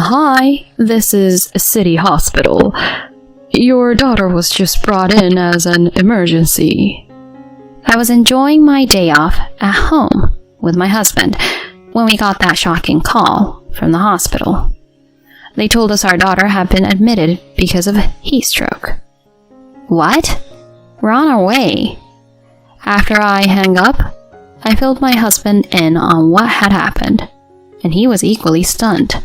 Hi, this is City Hospital. Your daughter was just brought in as an emergency. I was enjoying my day off at home with my husband when we got that shocking call from the hospital. They told us our daughter had been admitted because of heat stroke. What? We're on our way. After I hung up, I filled my husband in on what had happened, and he was equally stunned.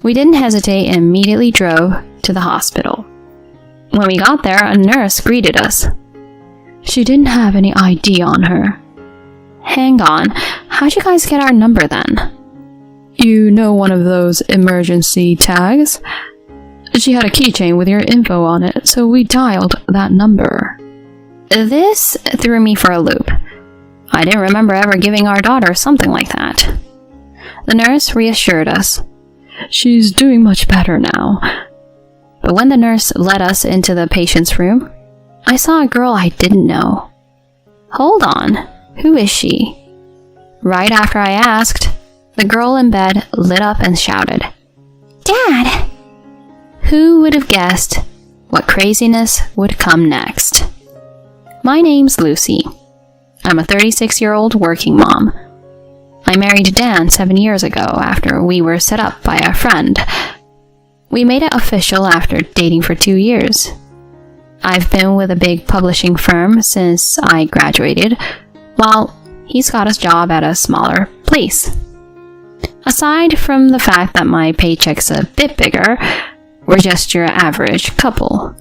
We didn't hesitate and immediately drove to the hospital. When we got there, a nurse greeted us. She didn't have any ID on her. Hang on, how'd you guys get our number then? You know, one of those emergency tags? She had a keychain with your info on it, so we dialed that number. This threw me for a loop. I didn't remember ever giving our daughter something like that. The nurse reassured us. She's doing much better now. But when the nurse led us into the patient's room, I saw a girl I didn't know. Hold on, who is she? Right after I asked, the girl in bed lit up and shouted, "Dad!" Who would have guessed what craziness would come next? My name's Lucy. I'm a 36-year-old working mom. I married Dan 7 years ago after we were set up by a friend. We made it official after dating for 2 years. I've been with a big publishing firm since I graduated, while he's got a job at a smaller place. Aside from the fact that my paycheck's a bit bigger, we're just your average couple.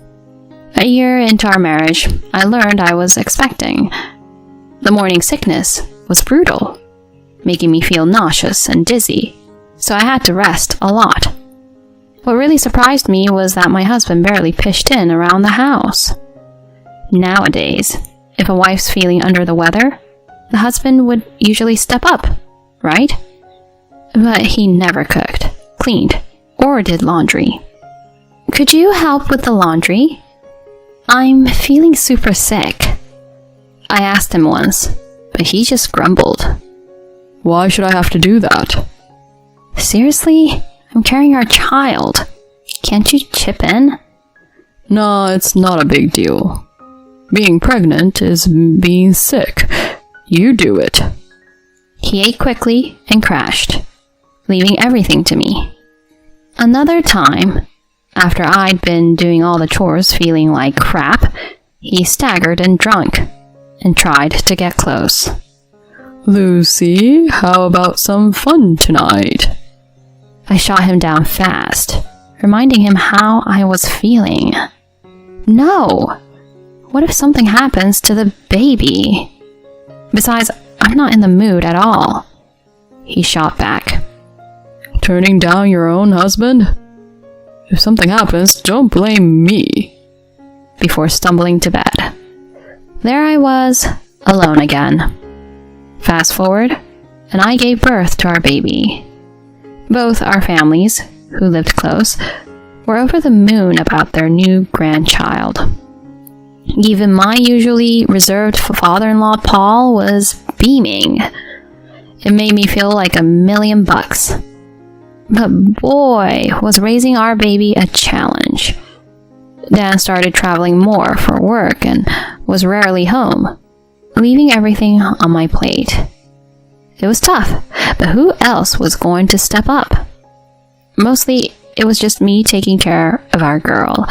A year into our marriage, I learned I was expecting. The morning sickness was brutal, making me feel nauseous and dizzy, so I had to rest a lot. What really surprised me was that my husband barely pitched in around the house. Nowadays, if a wife's feeling under the weather, the husband would usually step up, right? But he never cooked, cleaned, or did laundry. "Could you help with the laundry? I'm feeling super sick." I asked him once, but he just grumbled. "Why should I have to do that?" "Seriously? I'm carrying our child. Can't you chip in?" "No, it's not a big deal. Being pregnant is being sick. You do it." He ate quickly and crashed, leaving everything to me. Another time, after I'd been doing all the chores feeling like crap, he staggered and drunk and tried to get close. "Lucy, how about some fun tonight?" I shot him down fast, reminding him how I was feeling. No! What if something happens to the baby? Besides, I'm not in the mood at all. He shot back. "Turning down your own husband? If something happens, don't blame me," before stumbling to bed. There I was, alone again. Fast forward, and I gave birth to our baby. Both our families, who lived close, were over the moon about their new grandchild. Even my usually reserved father-in-law Paul was beaming. It made me feel like $1,000,000. But boy, was raising our baby a challenge. Dan started traveling more for work and was rarely home, leaving everything on my plate. It was tough, but who else was going to step up? Mostly, it was just me taking care of our girl,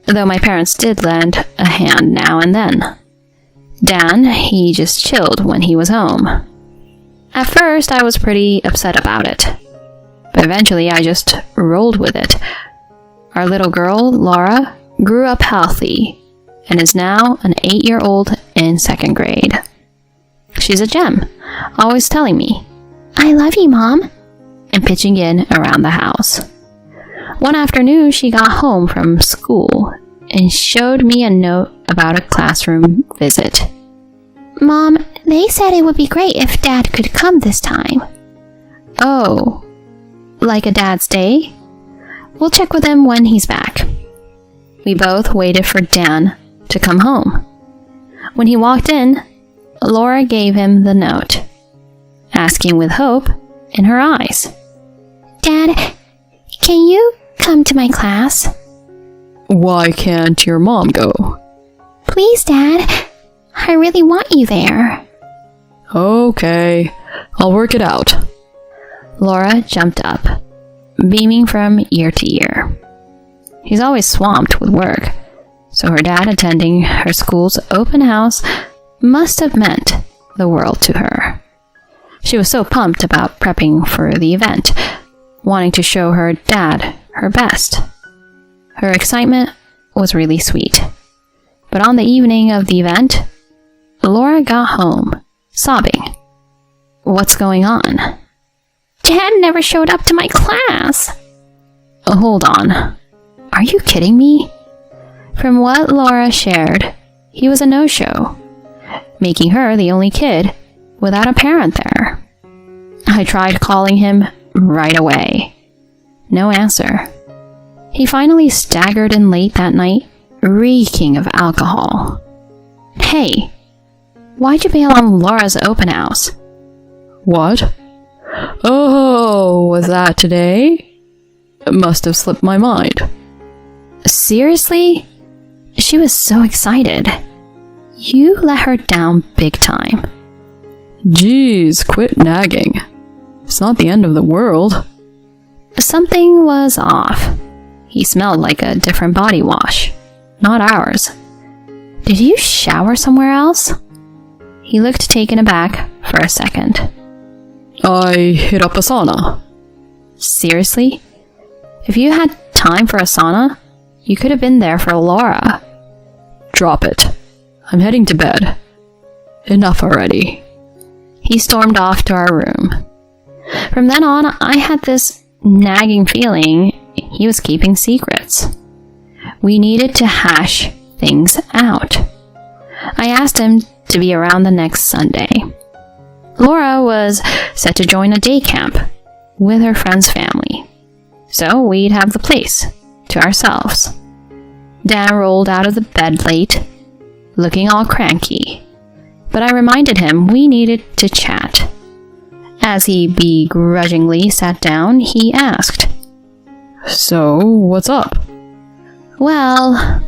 though my parents did lend a hand now and then. Dan, he just chilled when he was home. At first, I was pretty upset about it, but eventually I just rolled with it. Our little girl, Laura, grew up healthy and is now an 8-year-old in 2nd grade. She's a gem, always telling me, "I love you, Mom," and pitching in around the house. One afternoon, she got home from school and showed me a note about a classroom visit. "Mom, they said it would be great if Dad could come this time." "Oh, like a Dad's Day? We'll check with him when he's back." We both waited for Dan to come home. When he walked in, Laura gave him the note, asking with hope in her eyes, "Dad, Can you come to my class? Why can't your mom go? Please, Dad. I really want you there. Okay, I'll work it out. Laura jumped up, beaming from ear to ear. He's always swamped with work, so her dad attending her school's open house must have meant the world to her. She was so pumped about prepping for the event, wanting to show her dad her best. Her excitement was really sweet. But on the evening of the event, Laura got home, sobbing. What's going on? Dad never showed up to my class. Hold on. Are you kidding me? From what Laura shared, he was a no-show, making her the only kid without a parent there. I tried calling him right away. No answer. He finally staggered in late that night, reeking of alcohol. Hey, why'd you bail on Laura's open house? What? Oh, was that today? It must have slipped my mind. Seriously? She was so excited. You let her down big time. Jeez, quit nagging. It's not the end of the world. Something was off. He smelled like a different body wash, not ours. Did you shower somewhere else? He looked taken aback for a second. I hit up a sauna. Seriously? If you had time for a sauna, you could have been there for Laura. Drop it. I'm heading to bed. Enough already. He stormed off to our room. From then on, I had this nagging feeling he was keeping secrets. We needed to hash things out. I asked him to be around the next Sunday. Laura was set to join a day camp with her friend's family, so we'd have the place to ourselves. Dan rolled out of the bed late, looking all cranky, but I reminded him we needed to chat. As he begrudgingly sat down, he asked, So, what's up? Well,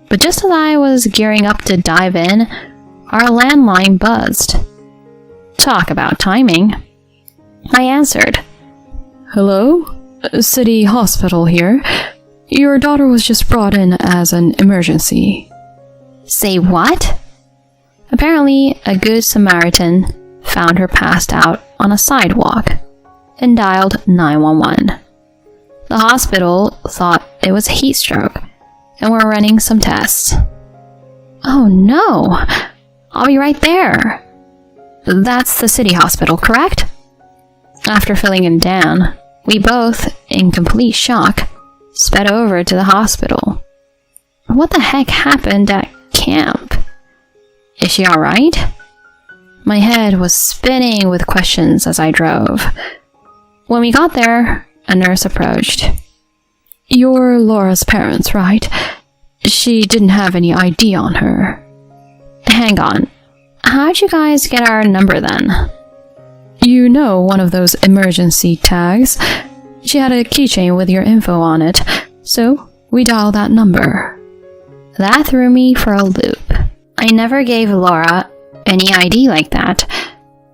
but just as I was gearing up to dive in, our landline buzzed. Talk about timing. I answered. Hello? City Hospital here. Your daughter was just brought in as an emergency. Say what? Apparently, a good Samaritan found her passed out on a sidewalk and dialed 911. The hospital thought it was a heat stroke and were running some tests. Oh no! I'll be right there. That's the city hospital, correct? After filling in Dan, we both, in complete shock, sped over to the hospital. What the heck happened at camp? Is she alright? My head was spinning with questions as I drove. When we got there, a nurse approached. You're Laura's parents, right? She didn't have any ID on her. Hang on. How'd you guys get our number then? You know, one of those emergency tags. She had a keychain with your info on it, so we dialed that number. That threw me for a loop. I never gave Laura any ID like that.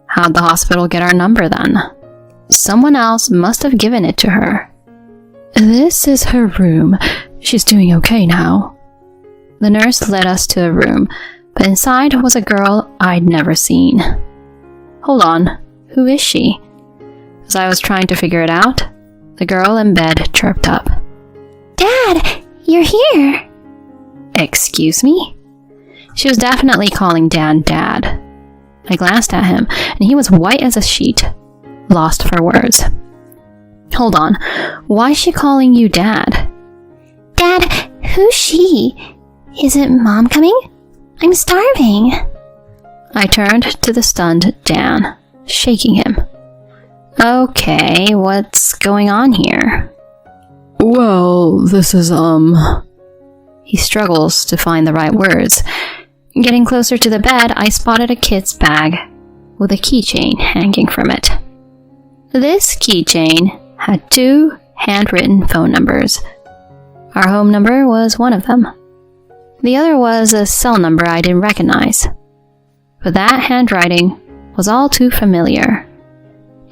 How'd the hospital get our number then? Someone else must have given it to her. This is her room. She's doing okay now. The nurse led us to a room, but inside was a girl I'd never seen. Hold on, who is she? As I was trying to figure it out, the girl in bed chirped up. Dad, you're here! Excuse me? She was definitely calling Dan Dad. I glanced at him, and he was white as a sheet, lost for words. Hold on, why is she calling you Dad? Dad, who's she? Isn't Mom coming? I'm starving. I turned to the stunned Dan, shaking him. Okay, what's going on here? Well, this is, He struggles to find the right words. Getting closer to the bed, I spotted a kid's bag with a keychain hanging from it. This keychain had 2 handwritten phone numbers. Our home number was one of them. The other was a cell number I didn't recognize. But that handwriting was all too familiar.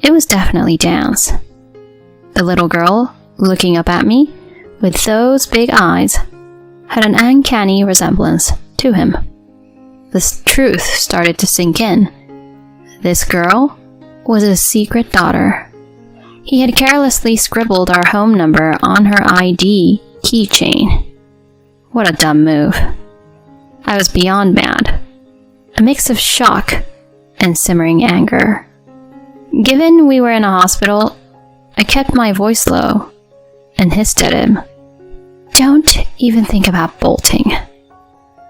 It was definitely Dan's. The little girl, looking up at me with those big eyes, had an uncanny resemblance to him. The truth started to sink in. This girl was his secret daughter. He had carelessly scribbled our home number on her ID keychain. What a dumb move. I was beyond mad. A mix of shock and simmering anger. Given we were in a hospital, I kept my voice low and hissed at him. Don't even think about bolting.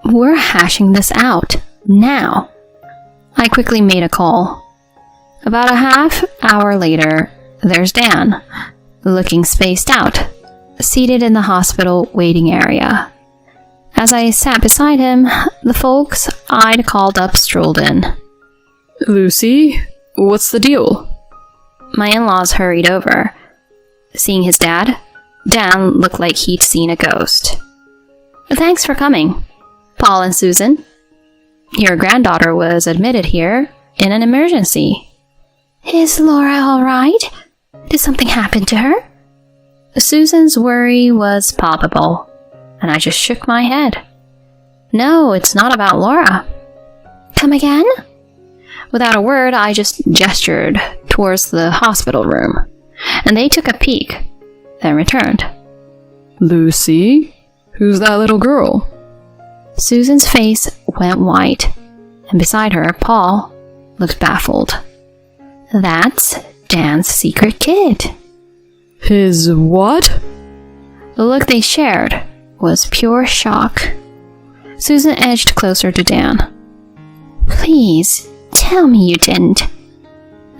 We're hashing this out, now. I quickly made a call. About a half hour later, there's Dan, looking spaced out, seated in the hospital waiting area. As I sat beside him, the folks I'd called up strolled in. Lucy, what's the deal? My in-laws hurried over. Seeing his dad, Dan looked like he'd seen a ghost. Thanks for coming, Paul and Susan. Your granddaughter was admitted here in an emergency. Is Laura all right? Did something happen to her? Susan's worry was palpable, and I just shook my head. No, it's not about Laura. Come again? Without a word, I just gestured towards the hospital room, and they took a peek, then returned. Lucy? Who's that little girl? Susan's face went white, and beside her, Paul looked baffled. That's Dan's secret kid. His what? The look they shared was pure shock. Susan edged closer to Dan. Please, tell me you didn't.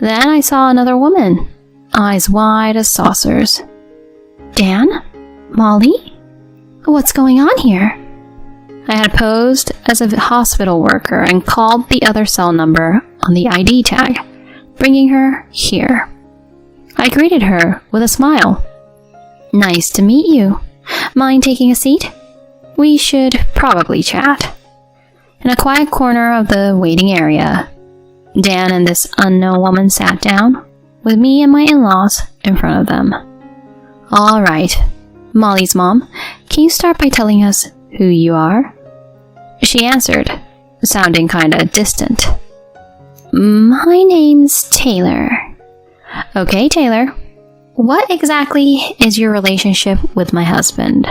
Then I saw another woman, eyes wide as saucers. Dan? Molly? What's going on here? I had posed as a hospital worker and called the other cell number on the ID tag, bringing her here. I greeted her with a smile. Nice to meet you. Mind taking a seat? We should probably chat. In a quiet corner of the waiting area, Dan and this unknown woman sat down, with me and my in-laws in front of them. All right, Molly's mom, can you start by telling us who you are? She answered, sounding kinda distant. My name's Taylor. Okay, Taylor. What exactly is your relationship with my husband?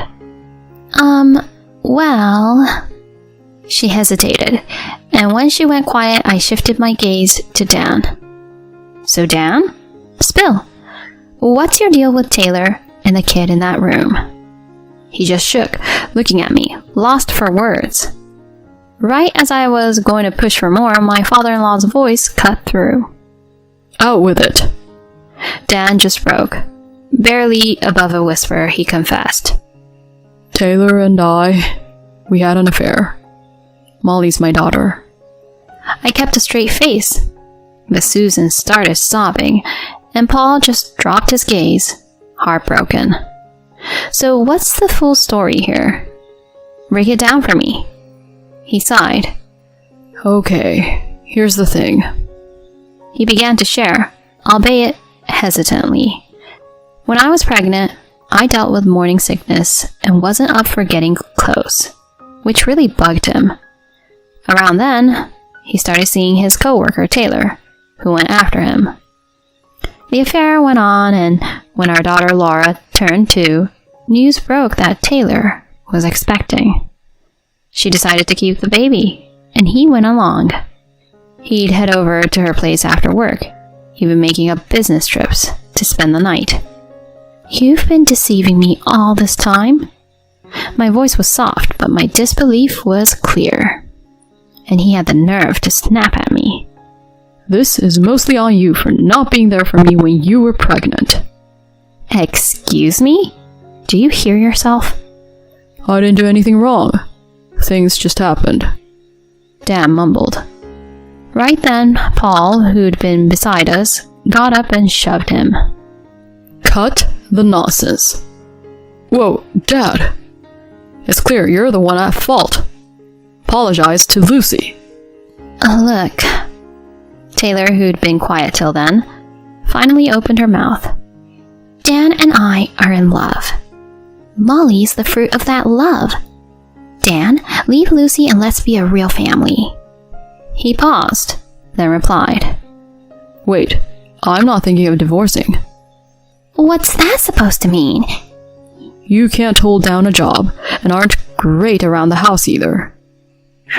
Well... She hesitated, and when she went quiet, I shifted my gaze to Dan. So Dan? Spill. What's your deal with Taylor and the kid in that room? He just shook, looking at me, lost for words. Right as I was going to push for more, my father-in-law's voice cut through. Out with it. Dan just broke. Barely above a whisper, he confessed. Taylor and we had an affair. Molly's my daughter. I kept a straight face, but Susan started sobbing, and Paul just dropped his gaze, heartbroken. So what's the full story here? Break it down for me. He sighed. Okay, here's the thing. He began to share, albeit hesitantly. When I was pregnant, I dealt with morning sickness and wasn't up for getting close, which really bugged him. Around then, he started seeing his coworker Taylor, who went after him. The affair went on, and when our daughter Laura turned 2, news broke that Taylor was expecting. She decided to keep the baby, and he went along. He'd head over to her place after work, even making up business trips to spend the night. You've been deceiving me all this time? My voice was soft, but my disbelief was clear. And he had the nerve to snap at me. This is mostly on you for not being there for me when you were pregnant. Excuse me? Do you hear yourself? I didn't do anything wrong. Things just happened. Dan mumbled. Right then, Paul, who'd been beside us, got up and shoved him. Cut The nonsense. Whoa, Dad. It's clear you're the one at fault. Apologize to Lucy. Look. Taylor, who'd been quiet till then, finally opened her mouth. Dan and I are in love. Molly's the fruit of that love. Dan, leave Lucy and let's be a real family. He paused, then replied. Wait, I'm not thinking of divorcing. What's that supposed to mean? You can't hold down a job, and aren't great around the house either.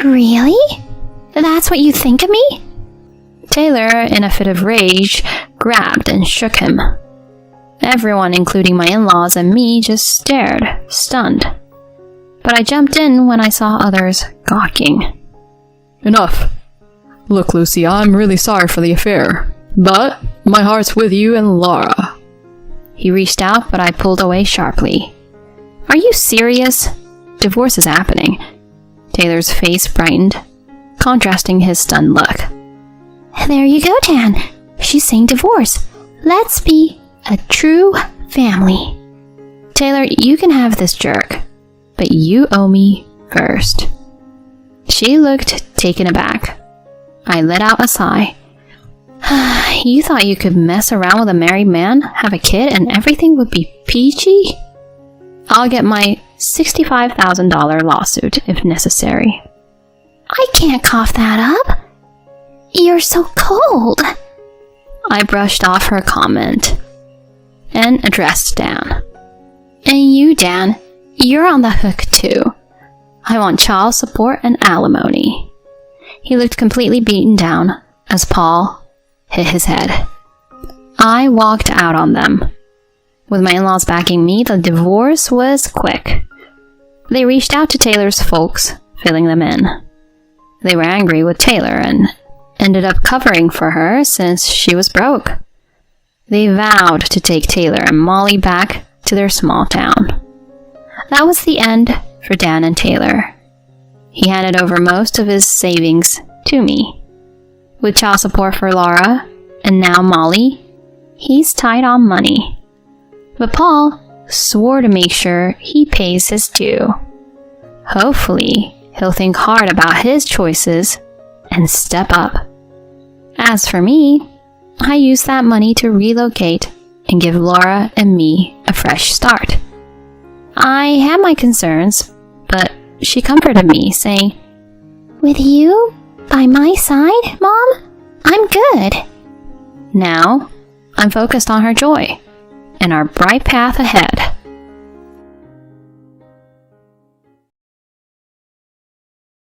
Really? That's what you think of me? Taylor, in a fit of rage, grabbed and shook him. Everyone, including my in-laws and me, just stared, stunned. But I jumped in when I saw others gawking. Enough. Look, Lucy, I'm really sorry for the affair, but my heart's with you and Laura. He reached out, but I pulled away sharply. Are you serious? Divorce is happening. Taylor's face brightened, contrasting his stunned look. There you go, Dan. She's saying divorce. Let's be a true family. Taylor, you can have this jerk, but you owe me first. She looked taken aback. I let out a sigh. You thought you could mess around with a married man, have a kid, and everything would be peachy? I'll get my $65,000 lawsuit if necessary. I can't cough that up. You're so cold. I brushed off her comment and addressed Dan. And you, Dan, you're on the hook too. I want child support and alimony. He looked completely beaten down as Paul hit his head. I walked out on them. With my in-laws backing me, the divorce was quick. They reached out to Taylor's folks, filling them in. They were angry with Taylor and ended up covering for her since she was broke. They vowed to take Taylor and Molly back to their small town. That was the end for Dan and Taylor. He handed over most of his savings to me. With child support for Laura, and now Molly, he's tight on money. But Paul swore to make sure he pays his due. Hopefully, he'll think hard about his choices and step up. As for me, I used that money to relocate and give Laura and me a fresh start. I had my concerns, but she comforted me, saying, "With you by my side, Mom, I'm good." Now, I'm focused on her joy and our bright path ahead.